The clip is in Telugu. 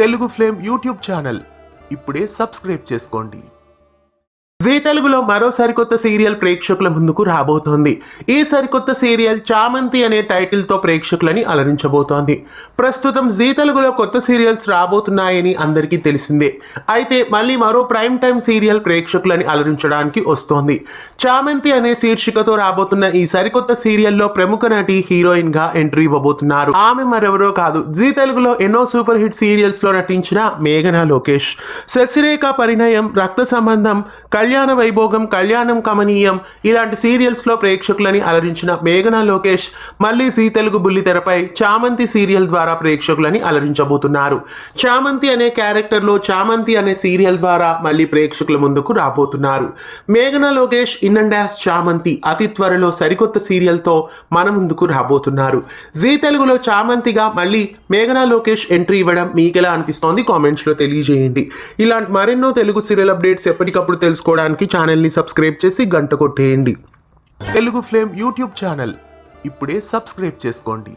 తెలుగు ఫ్లేమ్ యూట్యూబ్ ఛానల్ ఇప్పుడే సబ్స్క్రైబ్ చేసుకోండి. జీ తెలుగులో మరో సరికొత్త సీరియల్ ప్రేక్షకుల ముందుకు రాబోతోంది. ఈ సరికొత్త సీరియల్ చామంతి అనే టైటిల్ తో ప్రేక్షకులని అలరించబోతోంది. ప్రస్తుతం జీ తెలుగులో కొత్త సీరియల్స్ రాబోతున్నాయని అందరికీ తెలిసిందే. అయితే మళ్ళీ మరో ప్రైమ్ టైమ్ సీరియల్ ప్రేక్షకులని అలరించడానికి వస్తోంది. చామంతి అనే శీర్షికతో రాబోతున్న ఈ సరికొత్త సీరియల్లో ప్రముఖ నటి హీరోయిన్ గా ఎంట్రీ ఇవ్వబోతున్నారు. ఆమె మరెవరో కాదు, జీ తెలుగులో ఎన్నో సూపర్ హిట్ సీరియల్స్ లో నటించిన మేఘనా లోకేష్. శశిరేఖ పరిణయం, రక్త సంబంధం, కళ్యాణ వైభోగం, కళ్యాణం కమనీయం ఇలాంటి సీరియల్స్ లో ప్రేక్షకులని అలరించిన మేఘనా లోకేష్ మళ్ళీ జీ తెలుగు బుల్లితెరపై చామంతి సీరియల్ ద్వారా ప్రేక్షకులని అలరించబోతున్నారు. చామంతి అనే క్యారెక్టర్ లో చామంతి అనే సీరియల్ ద్వారా మళ్ళీ ప్రేక్షకుల ముందుకు రాబోతున్నారు. మేఘనా లోకేష్ ఇన్ అండ్ డాష్ చామంతి అతి త్వరలో సరికొత్త సీరియల్ తో మన ముందుకు రాబోతున్నారు. జీ తెలుగులో చామంతిగా మళ్ళీ మేఘనా లోకేష్ ఎంట్రీ ఇవ్వడం మీకెలా అనిపిస్తోంది కామెంట్స్ లో తెలియజేయండి. ఇలాంటి మరెన్నో తెలుగు సీరియల్ అప్డేట్స్ ఎప్పటికప్పుడు తెలుసుకోవడానికి ఛానల్ని సబ్స్క్రైబ్ చేసి గంట కొట్టేయండి. తెలుగు ఫ్లేమ్ యూట్యూబ్ ఛానల్ ఇప్పుడే సబ్స్క్రైబ్ చేసుకోండి.